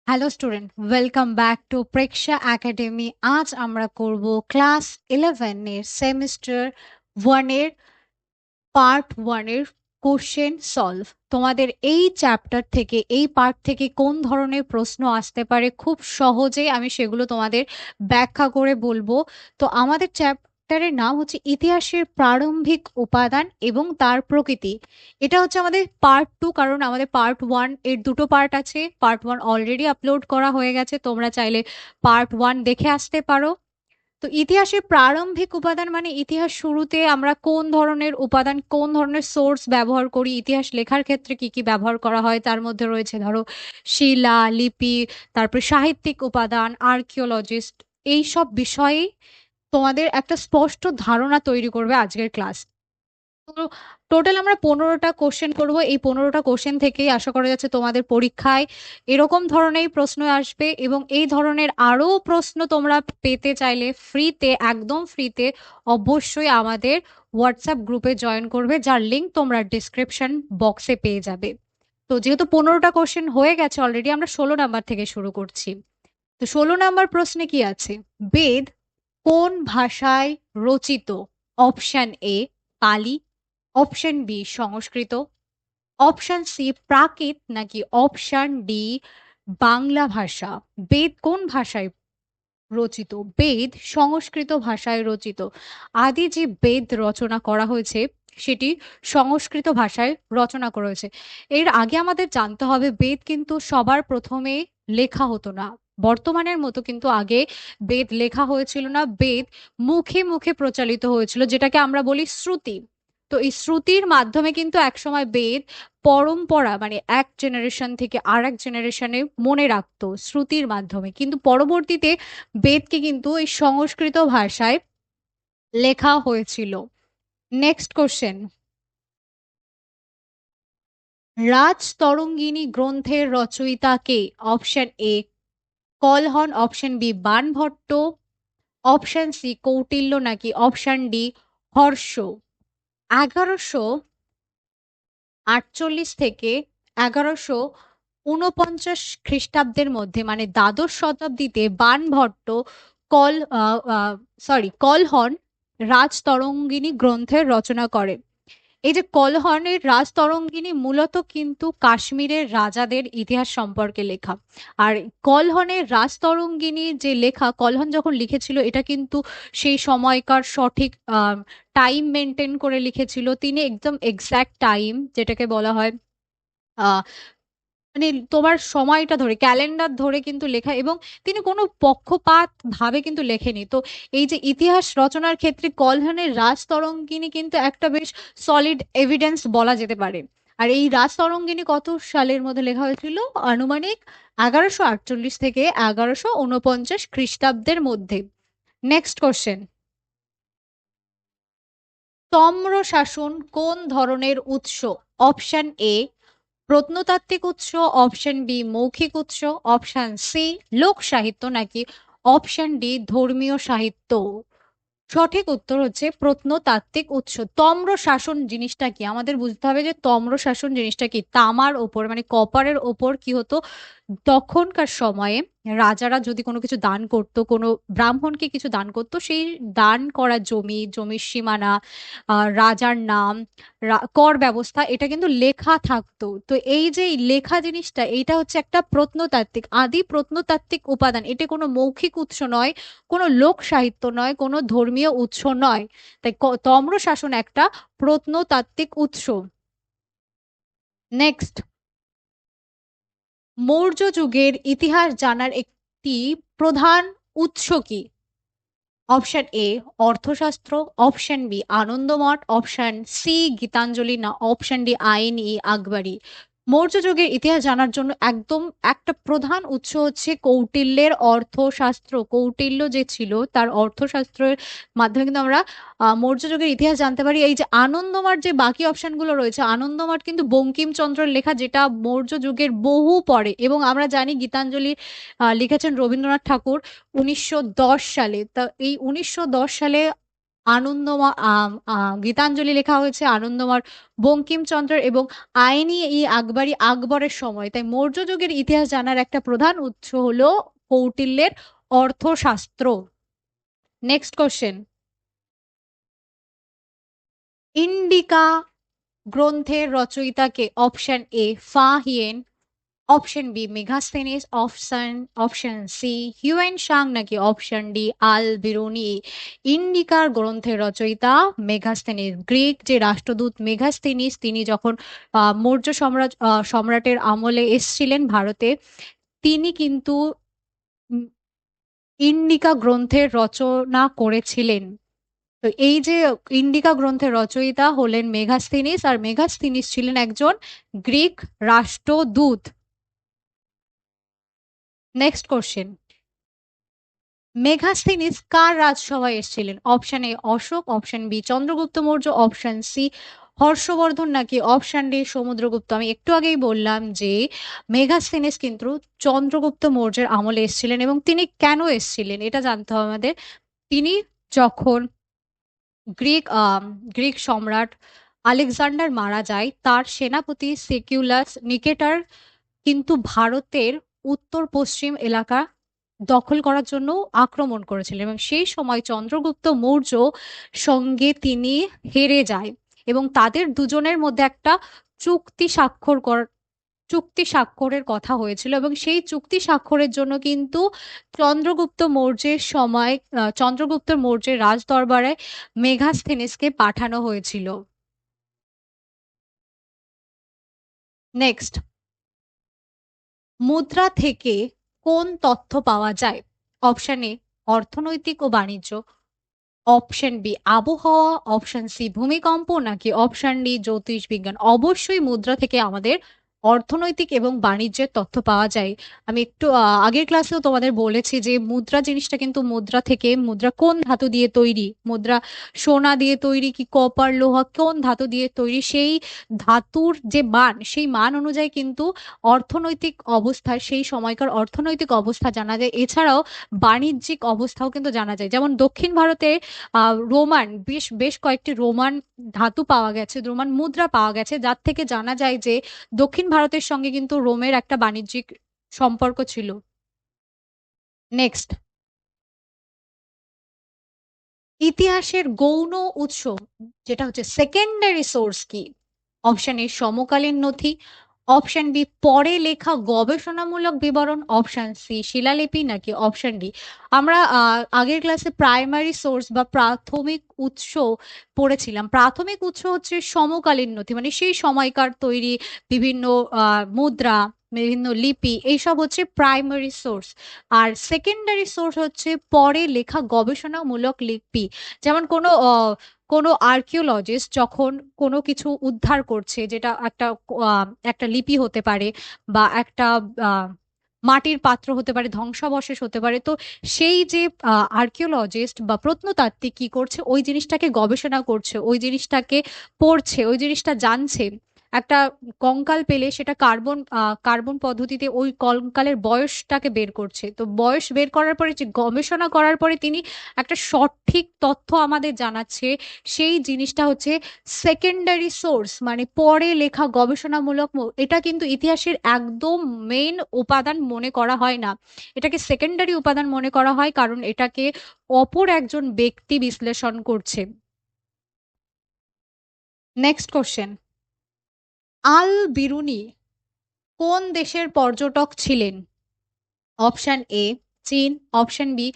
Hello student, welcome back to Preksha academy. আজ আমরা করব ক্লাস 11 এর সেমিস্টার 1 এর পার্ট 1 এর কোশ্চেন সলভ। তোমাদের এই চ্যাপ্টার থেকে, এই পার্ট থেকে কোন ধরনের প্রশ্ন আসতে পারে খুব সহজেই আমি সেগুলো তোমাদের ব্যাখ্যা করে বলবো। তো আমাদের চ্যাপ্টারের নাম হচ্ছে ইতিহাসের প্রারম্ভিক উপাদান এবং তার প্রকৃতি। এটা হচ্ছে আমাদের পার্ট 2, কারণ আমাদের পার্ট 1 এর দুটো পার্ট আছে। পার্ট 1 অলরেডি আপলোড করা হয়ে গেছে, তোমরা চাইলে পার্ট 1 দেখে আসতে পারো। তো ইতিহাসের প্রারম্ভিক উপাদান মানে ইতিহাস শুরুতে আমরা কোন ধরনের উপাদান, কোন ধরনের সোর্স ব্যবহার করি, ইতিহাস লেখার ক্ষেত্রে কি কি ব্যবহার করা হয়, তার মধ্যে রয়েছে ধরো শিলা, লিপি, তারপরে সাহিত্যিক উপাদান, আর্কিওলজিস্ট। এই সব বিষয়ে তোমাদের একটা স্পষ্ট ধারণা তৈরি করবে আজকের ক্লাস। তো টোটাল আমরা 15টা কোশ্চেন করব। এই 15টা কোশ্চেন থেকেই আশা করা যাচ্ছে তোমাদের পরীক্ষায় এরকম ধরনের প্রশ্ন আসবে, এবং এই ধরনের আরো প্রশ্ন তোমরা পেতে চাইলে ফ্রিতে, একদম ফ্রিতে, অবশ্যই আমাদের হোয়াটসঅ্যাপ গ্রুপে জয়েন করবে, যার লিংক তোমরা ডিসক্রিপশন বক্সে পেয়ে যাবে। তো যেহেতু 15টা কোশ্চেন হয়ে গেছে অলরেডি, আমরা 16 নাম্বার থেকে শুরু করছি। তো 16 নাম্বার প্রশ্নে কি আছে? বেদ কোন ভাষায় রচিত? অপশন এ পালি, অপশন বি সংস্কৃত, অপশন সি প্রাকৃত, নাকি অপশন ডি বাংলা ভাষা। বেদ কোন ভাষায় রচিত? বেদ সংস্কৃত ভাষায় রচিত। আদি যে বেদ রচনা করা হয়েছে সেটি সংস্কৃত ভাষায় রচনা করা হয়েছে। এর আগে আমাদের জানতে হবে বেদ কিন্তু সবার প্রথমে লেখা হতো না। বর্তমানের মতো কিন্তু আগে বেদ লেখা হয়েছিল না, বেদ মুখে মুখে প্রচালিত হয়েছিল, যেটাকে আমরা বলি শ্রুতি। তো এই শ্রুতির মাধ্যমে কিন্তু একসময় বেদ পরম্পরা, মানে এক জেনারেশন থেকে আর এক জেনারেশনে মনে রাখতো শ্রুতির মাধ্যমে, কিন্তু পরবর্তীতে বেদকে কিন্তু এই সংস্কৃত ভাষায় লেখা হয়েছিল। নেক্সট কোশ্চেন, রাজতরঙ্গিনী গ্রন্থের রচয়িতা কে? Option A Kalhana, option B Banabhatta, option C Kautilya, নাকি অপশন ডি হর্ষ। 1148 থেকে 1149 খ্রিস্টাব্দের মধ্যে, মানে দ্বাদশ শতাব্দীতে বাণভট্ট কল কলহন রাজতরঙ্গিনী গ্রন্থের রচনা করে। এই যে কলহনের রাজতরঙ্গিনী মূলত কিন্তু কাশ্মীরের রাজাদের ইতিহাস সম্পর্কে লেখা। আর কলহনের রাজতরঙ্গিনী যে লেখা, কলহন যখন লিখেছিল এটা কিন্তু সেই সময়কার সঠিক টাইম মেনটেন করে লিখেছিল। তিনি একদম এক্সাক্ট টাইম, যেটাকে বলা হয় আহ মানে তোমার সময়টা ধরে, ক্যালেন্ডার ধরে কিন্তু লেখা, এবং তিনি কোনো পক্ষপাত ভাবে কিন্তু লেখেনি। তো এই যে ইতিহাস রচনার ক্ষেত্রে কলহনের রাজতরঙ্গিনী কিন্তু একটা বেশ সলিড এভিডেন্স বলা যেতে পারে। আর এই রাজতরঙ্গিনী কত সালের মধ্যে লেখা হয়েছিল? আনুমানিক 1148 থেকে 1149 খ্রিস্টাব্দের মধ্যে। নেক্সট কোশ্চেন, তাম্র শাসন কোন ধরনের উৎস? অপশন এ প্রত্নতাত্ত্বিক উৎস, অপশন বি মৌখিক উৎস, অপশন সি লোক সাহিত্য, নাকি অপশন ডি ধর্মীয় সাহিত্য। সঠিক উত্তর হচ্ছে প্রত্নতাত্ত্বিক উৎস। তম্র শাসন জিনিসটা কি আমাদের বুঝতে হবে, যে তম্র শাসন জিনিসটা কি। তামার ওপর, মানে কপারের ওপর কি হতো তখনকার সময়ে, রাজারা যদি কোনো কিছু দান করত, কোনো ব্রাহ্মণকে কিছু দান করত, সেই দান করা জমি, জমির সীমানা, রাজার নাম, কর ব্যবস্থা, এটা কিন্তু লেখা থাকতো। তো এই যে এই লেখা জিনিসটা, এইটা হচ্ছে একটা প্রত্নতাত্ত্বিক, আদি প্রত্নতাত্ত্বিক উপাদান। এটা কোনো মৌখিক উৎস নয়, কোনো লোক সাহিত্য নয়, কোনো ধর্মীয় উৎস নয়। তাই তম্র শাসন একটা প্রত্নতাত্ত্বিক উৎস। নেক্সট, মৌর্য যুগের ইতিহাস জানার একটি প্রধান উৎস কি? Option A Arthashastra, option B Anandamath, option C Gitanjali, না অপশন ডি আইন ই আকবরী। মৌর্য যুগের ইতিহাস জানার জন্য একদম একটা প্রধান উৎস হচ্ছে কৌটিল্যের অর্থশাস্ত্র। কৌটিল্য যে ছিল তার অর্থশাস্ত্রের মাধ্যমে কিন্তু আমরা মৌর্য যুগের ইতিহাস জানতে পারি। এই যে আনন্দমঠ, যে বাকি অপশনগুলো রয়েছে, আনন্দমঠ কিন্তু বঙ্কিমচন্দ্রের লেখা, যেটা মৌর্য যুগের বহু পরে, এবং আমরা জানি গীতাঞ্জলি লিখেছেন রবীন্দ্রনাথ ঠাকুর 1910 সালে। তা এই 1910 সালে গীতাঞ্জলি লেখা হয়েছে আনন্দমার বঙ্কিমচন্দ্রের এবং আইনি ই আকবরী আকবরের সময়। তাই মৌর্য যুগের ইতিহাস জানার একটা প্রধান উৎস হলো কৌটিল্যের অর্থশাস্ত্র। নেক্সট কোশ্চেন, ইন্ডিকা গ্রন্থের রচয়িতাকে? Option A Fa Hien, option B Megasthenes, option C Hiuen Tsang, নাকি অপশন ডি আল বিরুনি। ইন্ডিকার গ্রন্থের রচয়িতা মেগাস্থেনিস। গ্রিক যে রাষ্ট্রদূত মেগাস্থেনিস, তিনি যখন মৌর্য সম্রাটের আমলে এসেছিলেন ভারতে, তিনি কিন্তু উম, ইন্ডিকা গ্রন্থের রচনা করেছিলেন। তো এই যে ইন্ডিকা গ্রন্থের রচয়িতা হলেন মেগাস্থেনিস, আর মেগাস্থেনিস ছিলেন একজন গ্রিক রাষ্ট্রদূত। নেক্সট কোশ্চেন, মেগাস্থেনিস কার রাজসভায় এসেছিলেন? Option A Ashoka, option B Chandragupta Maurya, option C Harshavardhana, নাকি অপশন ডি সমুদ্রগুপ্ত। আমি একটু আগেই বললাম যে মেগাস্থেনিস কিন্তু চন্দ্রগুপ্ত মৌর্যের আমলে এসেছিলেন, এবং তিনি কেন এসেছিলেন এটা জানতে হবে আমাদের। তিনি যখন গ্রিক সম্রাট আলেকজান্ডার মারা যায়, তার সেনাপতি সেকিউলাস নিকেটার কিন্তু ভারতের উত্তর পশ্চিম এলাকা দখল করার জন্য আক্রমণ করেছিলেন, এবং সেই সময় চন্দ্রগুপ্ত মৌর্য সঙ্গে তিনি হেরে যায়, এবং তাদের দুজনের মধ্যে একটা চুক্তি স্বাক্ষর কর চুক্তি স্বাক্ষরের কথা হয়েছিল, এবং সেই চুক্তি স্বাক্ষরের জন্য কিন্তু চন্দ্রগুপ্ত মৌর্যের রাজ দরবারে মেগাস্থেনিসকে পাঠানো হয়েছিল। নেক্সট, মুদ্রা থেকে কোন তথ্য পাওয়া যায়? অপশন এ অর্থনৈতিক ও বাণিজ্য, অপশন বি আবহাওয়া, অপশন সি ভূমিকম্প, নাকি অপশন ডি জ্যোতিষ বিজ্ঞান। অবশ্যই মুদ্রা থেকে আমাদের অর্থনৈতিক এবং বাণিজ্যের তথ্য পাওয়া যায়। আমি একটু আগের ক্লাসেও তোমাদের বলেছি যে মুদ্রা জিনিসটা কিন্তু মুদ্রা থেকে, মুদ্রা কোন ধাতু দিয়ে তৈরি, মুদ্রা সোনা দিয়ে তৈরি কি কপার লোহা, কোন ধাতু দিয়ে তৈরি, সেই ধাতুর যে মান, সেই মান অনুযায়ী কিন্তু অর্থনৈতিক অবস্থা, সেই সময়কার অর্থনৈতিক অবস্থা জানা যায়। এছাড়াও বাণিজ্যিক অবস্থাও কিন্তু জানা যায়। যেমন দক্ষিণ ভারতে রোমান বেশ বেশ কয়েকটি রোমান ধাতু পাওয়া গেছে, রোমান মুদ্রা পাওয়া গেছে, যার থেকে জানা যায় যে দক্ষিণ ভারতের সঙ্গে কিন্তু রোমের একটা বাণিজ্যিক সম্পর্ক ছিল। নেক্সট, ইতিহাসের গৌণ উৎস যেটা হচ্ছে সেকেন্ডারি সোর্স কি? অপশন এ সমকালীন নথি, অপশন বি পরে লেখা গবেষণামূলক বিবরণ, অপশন সি শিলালিপি, নাকি অপশন ডি। আমরা আগের ক্লাসে প্রাইমারি সোর্স বা প্রাথমিক উৎস পড়েছিলাম। প্রাথমিক উৎস হচ্ছে সমকালীন নথি, মানে সেই সময়কার তৈরি বিভিন্ন মুদ্রা, বিভিন্ন লিপি, এইসব হচ্ছে প্রাইমারি সোর্স। আর সেকেন্ডারি সোর্স হচ্ছে পরে লেখা গবেষণামূলক লিপি। যেমন কোনো আর্কিওলজিস্ট যখন কোনো কিছু উদ্ধার করছে, যেটা একটা লিপি হতে পারে, বা একটা আহ, মাটির পাত্র হতে পারে, ধ্বংসাবশেষ হতে পারে, তো সেই যে আর্কিওলজিস্ট বা প্রত্নতাত্ত্বিক কি করছে, ওই জিনিসটাকে গবেষণা করছে, ওই জিনিসটাকে পড়ছে, ওই জিনিসটা জানছে। একটা কঙ্কাল পেলে সেটা কার্বন পদ্ধতিতে ওই কঙ্কালের বয়সটাকে বের করছে, তো বয়স বের করার পরে যে গবেষণা করার পরে তিনি একটা সঠিক তথ্য আমাদের জানাচ্ছে, সেই জিনিসটা হচ্ছে সেকেন্ডারি সোর্স, মানে পরে লেখা গবেষণামূলক। এটা কিন্তু ইতিহাসের একদম মেইন উপাদান মনে করা হয় না, এটাকে সেকেন্ডারি উপাদান মনে করা হয়, কারণ এটাকে অপর একজন ব্যক্তি বিশ্লেষণ করছে। নেক্সট কোশ্চেন, আল বিরুনি কোন দেশের পর্যটক ছিলেন? অপশন এ চীন, অপশন বি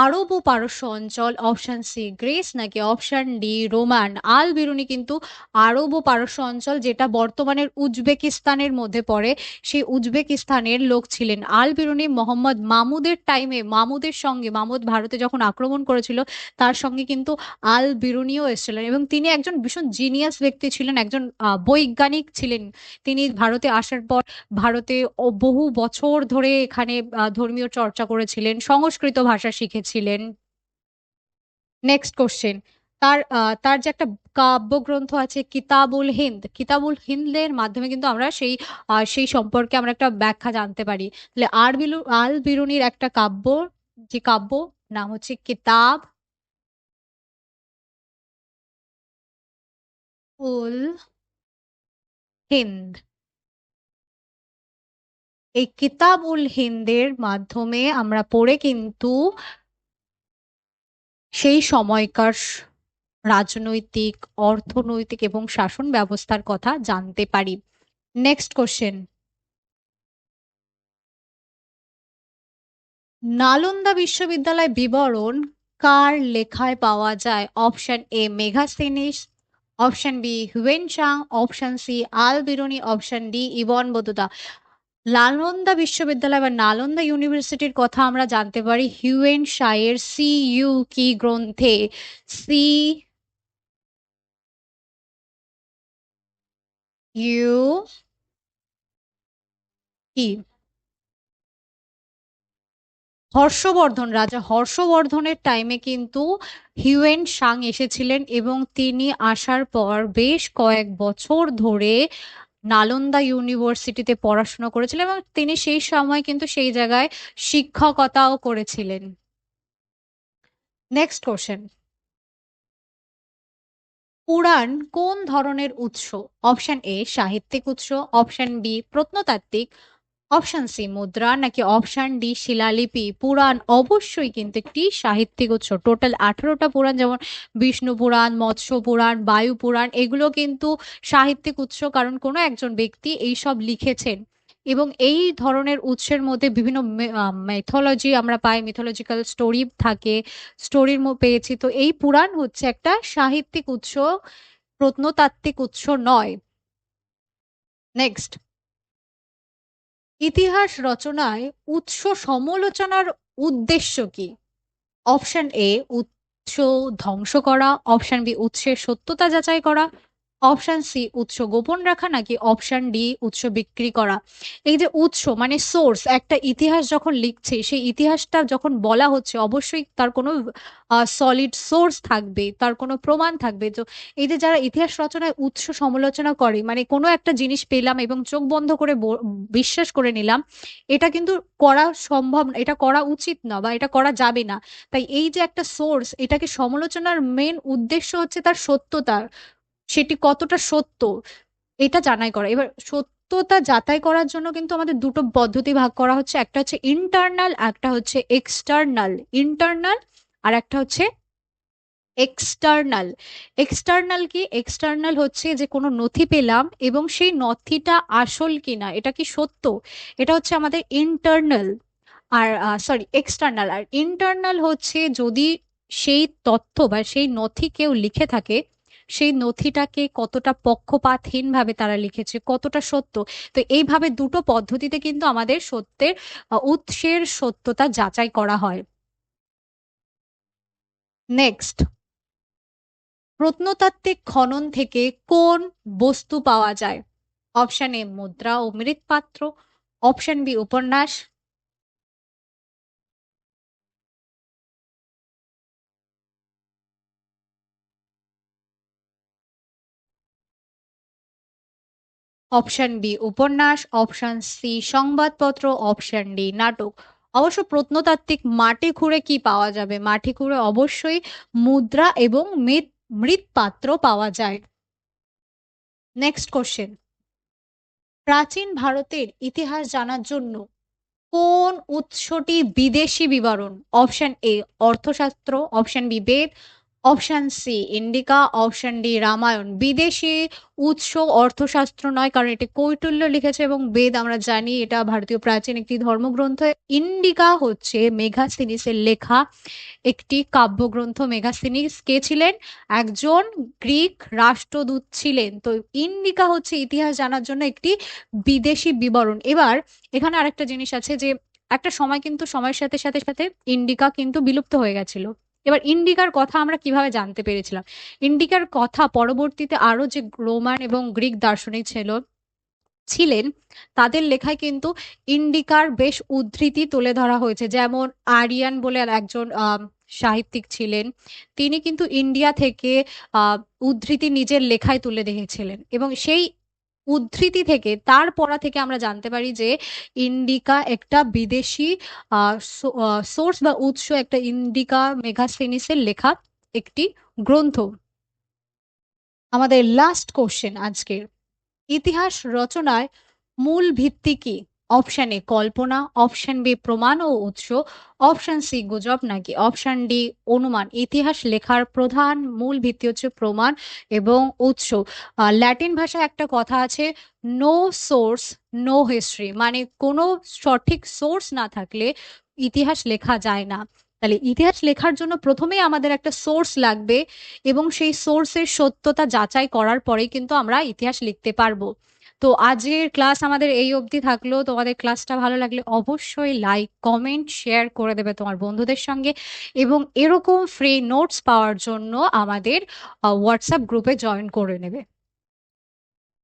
আরব ও পারস্য অঞ্চল, অপশন সি গ্রিস, নাকি অপশন ডি রোমান। আল বিরুনি কিন্তু আরব ও পারস্য অঞ্চল, যেটা বর্তমানের উজবেকিস্তানের মধ্যে পড়ে, সেই উজবেকিস্তানের লোক ছিলেন। আল বিরুনি মোহাম্মদ মামুদের টাইমে, মামুদ ভারতে যখন আক্রমণ করেছিল, তার সঙ্গে কিন্তু আল বিরুনিও এসেছিলেন, এবং তিনি একজন ভীষণ জিনিয়াস ব্যক্তি ছিলেন, একজন বৈজ্ঞানিক ছিলেন। তিনি ভারতে আসার পর ভারতে বহু বছর ধরে এখানে ধর্মীয় চর্চা করেছিলেন, সংস্কৃত ভাষা শিখেছিলেন। নেক্সট কোশ্চেন, তার যে একটা কাব্যগ্রন্থ আছে কিতাবুল হিন্দ, কিতাবুল হিন্দের মাধ্যমে কিন্তু আমরা সেই সম্পর্কে আমরা একটা ব্যাখ্যা জানতে পারি। তাহলে আল বিরুনির একটা কাব্য, যে কাব্য নাম হচ্ছে কিতাব উল হিন্দ। এই কিতাব উল হিন্দের মাধ্যমে আমরা পড়ে কিন্তু সেই সময়কার রাজনৈতিক, অর্থনৈতিক এবং শাসন ব্যবস্থার কথা জানতে পারি। নেক্সট কোশ্চেন, নালন্দা বিশ্ববিদ্যালয় বিবরণ কার লেখায় পাওয়া যায়? Option A Megasthenes, option B Hiuen Tsang, option C Al Biruni, option D Ibn Battuta. Nalanda বিশ্ববিদ্যালয় বা নালন্দা ইউনিভার্সিটির কথা আমরা জানতে পারি হিউয়েন সাংয়ের সি ইউ কি গ্রন্থে। সি ইউ কি, হর্ষবর্ধন, রাজা হর্ষবর্ধনের টাইমে কিন্তু হিউয়েন সাং এসেছিলেন এবং তিনি আসার পর বেশ কয়েক বছর ধরে নালন্দা ইউনিভার্সিটিতে পড়াশোনা করেছিলেন এবং তিনি সেই সময় কিন্তু সেই জায়গায় শিক্ষকতাও করেছিলেন। নেক্সট কোশ্চেন, পুরাণ কোন ধরনের উৎস? অপশন এ সাহিত্যিক উৎস, অপশন বি প্রত্নতাত্ত্বিক, অপশন সি মুদ্রা, নাকি অপশন ডি শিলালিপি। পুরাণ অবশ্যই কিন্তু একটি সাহিত্যিক উৎস। টোটাল 18টা পুরাণ, যেমন বিষ্ণু পুরাণ, মৎস্য পুরাণ, বায়ু পুরাণ, এগুলো কিন্তু সাহিত্যিক উৎস, কারণ কোনো একজন ব্যক্তি এই সব লিখেছেন। এবং এই ধরনের উৎসের মধ্যে বিভিন্ন মেথোলজি আমরা পাই, মিথোলজিক্যাল স্টোরি থাকে, স্টোরির পেয়েছি। তো এই পুরাণ হচ্ছে একটা সাহিত্যিক উৎস, প্রত্নতাত্ত্বিক উৎস নয়। নেক্সট, ইতিহাস রচনায় উৎস সমালোচনার উদ্দেশ্য কি? অপশন এ উৎস ধ্বংস করা, অপশন বি উৎসের সত্যতা যাচাই করা, অপশন সি উৎস গোপন রাখা, নাকি অপশন ডি উৎস বিক্রি করা। এই যে উৎস মানে সোর্স, একটা ইতিহাস যখন লিখছে সেই ইতিহাসটা যখন বলা হচ্ছে অবশ্যই তার কোনো সলিড সোর্স থাকবে, তার কোনো প্রমাণ থাকবে। তো এই যে যারা ইতিহাস রচনায় উৎস সমালোচনা করে, মানে কোনো একটা জিনিস পেলাম এবং চোখ বন্ধ করে বিশ্বাস করে নিলাম, এটা কিন্তু করা সম্ভব না, এটা করা উচিত না বা এটা করা যাবে না। তাই এই যে একটা সোর্স, এটাকে সমালোচনার মেন উদ্দেশ্য হচ্ছে তার সত্যতা, সেটি কতটা সত্য এটা যাচাই করা। এবার সত্যতা যাচাই করার জন্য কিন্তু আমাদের দুটো পদ্ধতি ভাগ করা হচ্ছে, একটা হচ্ছে ইন্টারনাল, একটা হচ্ছে এক্সটার্নাল। ইন্টারনাল আর একটা হচ্ছে এক্সটার্নাল। এক্সটার্নাল কি? এক্সটার্নাল হচ্ছে যে কোনো নথি পেলাম এবং সেই নথিটা আসল কিনা, এটা কি সত্য, এটা হচ্ছে আমাদের ইন্টারনাল। আর সরি এক্সটার্নাল। আর ইন্টারনাল হচ্ছে যদি সেই তথ্য বা সেই নথি কেউ লিখে থাকে, সেই নথিটাকে কতটা পক্ষপাতহীন ভাবে তারা লিখেছে, কতটা সত্য। তো এইভাবে দুটো পদ্ধতিতে কিন্তু আমাদের সত্যের উৎসের সত্যতা যাচাই করা হয়। নেক্সট, প্রত্নতাত্ত্বিক খনন থেকে কোন বস্তু পাওয়া যায়? অপশন এ মুদ্রা ও মৃৎপাত্র, অপশন বি উপন্যাস, অপশন বি উপন্যাস, অপশন সি সংবাদপত্র, অপশন ডি নাটক। অবশ্য প্রত্নতাত্ত্বিক মাটি খুঁড়ে কি পাওয়া যাবে? মাটি খুঁড়ে অবশ্যই মুদ্রা এবং মৃৎপাত্র পাওয়া যায়। নেক্সট কোশ্চেন, প্রাচীন ভারতের ইতিহাস জানার জন্য কোন উৎসটি বিদেশি বিবরণ? Option A Arthashastra, option B Veda, option C Indica, option D Ramayana. বিদেশি উৎস অর্থশাস্ত্র নয়, কারণ এটি কৈটিল্য লিখেছে এবং বেদ আমরা জানি এটা ভারতীয় প্রাচীন একটি ধর্মগ্রন্থ। ইন্ডিকা হচ্ছে মেঘাস্তিনিসের লেখা একটি কাব্যগ্রন্থ। মেগাস্তিনিস কে ছিলেন? একজন গ্রিক রাষ্ট্রদূত ছিলেন। তো ইন্ডিকা হচ্ছে ইতিহাস জানার জন্য একটি বিদেশি বিবরণ। এবার এখানে আরেকটা জিনিস আছে যে একটা সময় কিন্তু সময়ের সাথে সাথে সাথে ইন্ডিকা কিন্তু বিলুপ্ত হয়ে গেছিল। এবার ইন্ডিকার কথা আমরা কিভাবে জানতে পেরেছিলাম? ইন্ডিকার কথা পরবর্তীতে আরো যে রোমান এবং গ্রিক দার্শনিক ছিলেন তাদের লেখায় কিন্তু ইন্ডিকার বেশ উদ্ধৃতি তুলে ধরা হয়েছে। যেমন আরিয়ান বলে আর একজন সাহিত্যিক ছিলেন, তিনি কিন্তু ইন্ডিয়া থেকে আহ উদ্ধৃতি নিজের লেখায় তুলে রেখেছিলেন এবং সেই উদ্ধৃতি থেকে তার পড়া থেকে আমরা জানতে পারি যে ইন্ডিকা একটা বিদেশি সোর্স বা উৎস, একটা ইন্ডিকা মেগাস্থেনিসের লেখা একটি গ্রন্থ। আমাদের লাস্ট কোশ্চেন আজকের, ইতিহাস রচনায় মূল ভিত্তি কি? অপশন এ কল্পনা, অপশন বি প্রমাণ ও উৎস, অপশন সি গুজব, নাকি অপশন ডি অনুমান। ইতিহাস লেখার প্রধান মূল ভিত্তি হচ্ছে প্রমাণ এবং উৎস। ল্যাটিন ভাষায় একটা কথা আছে, নো সোর্স নো হিস্ট্রি, মানে কোনো সঠিক সোর্স না থাকলে ইতিহাস লেখা যায় না। তাহলে ইতিহাস লেখার জন্য প্রথমেই আমাদের একটা সোর্স লাগবে এবং সেই সোর্সের সত্যতা যাচাই করার পরেই কিন্তু আমরা ইতিহাস লিখতে পারবো। তো আজকের ক্লাস আমাদের এই অবধি থাকলো। তোমাদের ক্লাসটা ভালো লাগলে অবশ্যই লাইক, কমেন্ট, শেয়ার করে দেবে তোমার বন্ধুদের সঙ্গে এবং এরকম ফ্রি নোটস পাওয়ার জন্য আমাদের হোয়াটসঅ্যাপ গ্রুপে জয়েন করে নেবে।